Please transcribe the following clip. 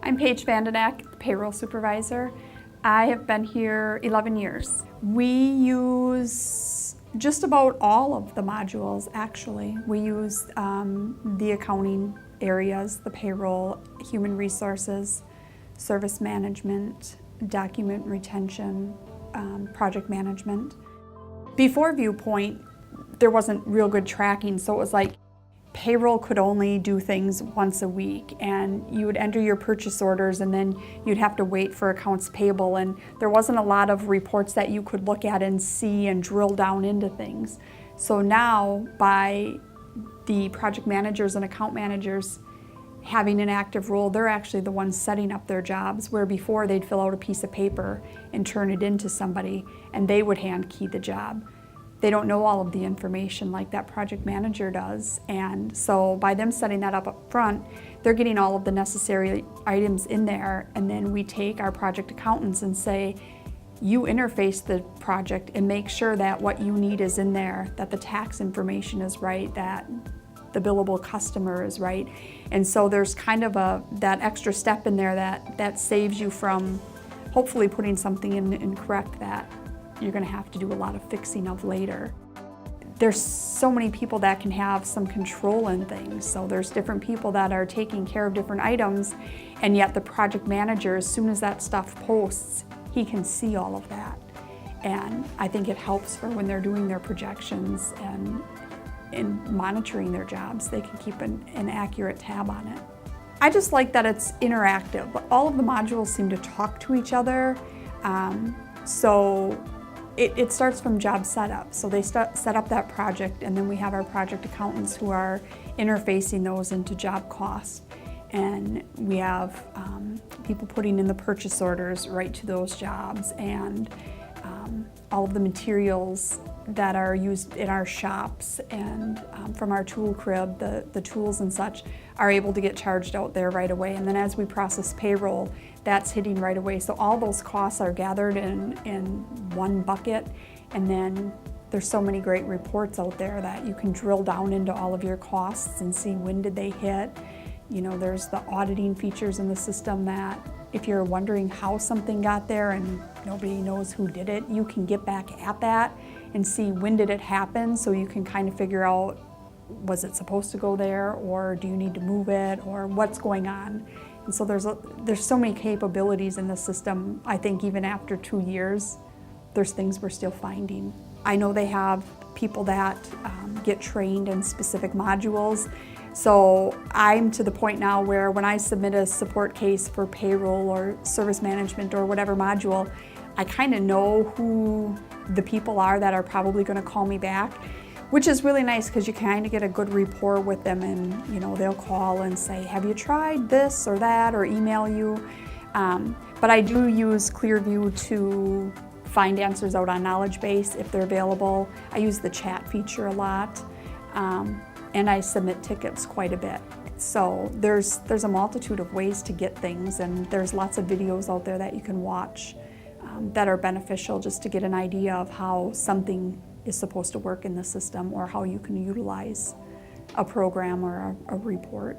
I'm Paige Vandenack, payroll supervisor. I have been here 11 years. We use just about all of the modules, actually. We use the accounting areas, the payroll, human resources, service management, document retention, project management. Before Viewpoint, there wasn't real good tracking, so it was like payroll could only do things once a week, and you would enter your purchase orders and then you'd have to wait for accounts payable, and there wasn't a lot of reports that you could look at and see and drill down into things. So now, by the project managers and account managers having an active role, they're actually the ones setting up their jobs, where before they'd fill out a piece of paper and turn it into somebody and they would hand key the job. They don't know all of the information like that project manager does, and so by them setting that up front, they're getting all of the necessary items in there, and then we take our project accountants and say, you interface the project and make sure that what you need is in there, that the tax information is right, that the billable customer is right. And so there's kind of that extra step in there that saves you from hopefully putting something in incorrect that you're going to have to do a lot of fixing of later. There's so many people that can have some control in things. So there's different people that are taking care of different items, and yet the project manager, as soon as that stuff posts, he can see all of that. And I think it helps for when they're doing their projections and monitoring their jobs. They can keep an accurate tab on it. I just like that it's interactive. All of the modules seem to talk to each other. So it starts from job setup. So they set up that project, and then we have our project accountants who are interfacing those into job costs. And we have people putting in the purchase orders right to those jobs, and all of the materials that are used in our shops and from our tool crib, the tools and such, are able to get charged out there right away. And then as we process payroll, that's hitting right away. So all those costs are gathered in one bucket, and then there's so many great reports out there that you can drill down into all of your costs and see when did they hit. You know, there's the auditing features in the system that if you're wondering how something got there and nobody knows who did it, you can get back at that and see when did it happen, so you can kind of figure out, was it supposed to go there, or do you need to move it, or what's going on. And so there's so many capabilities in the system. I think even after 2 years, there's things we're still finding. I know they have people that get trained in specific modules. So I'm to the point now where when I submit a support case for payroll or service management or whatever module, I kind of know who the people are that are probably going to call me back, which is really nice because you kind of get a good rapport with them, and you know, they'll call and say, have you tried this or that, or email you. But I do use Clearview to find answers out on Knowledge Base if they're available. I use the chat feature a lot, and I submit tickets quite a bit. So there's a multitude of ways to get things, and there's lots of videos out there that you can watch that are beneficial just to get an idea of how something is supposed to work in the system, or how you can utilize a program or a report.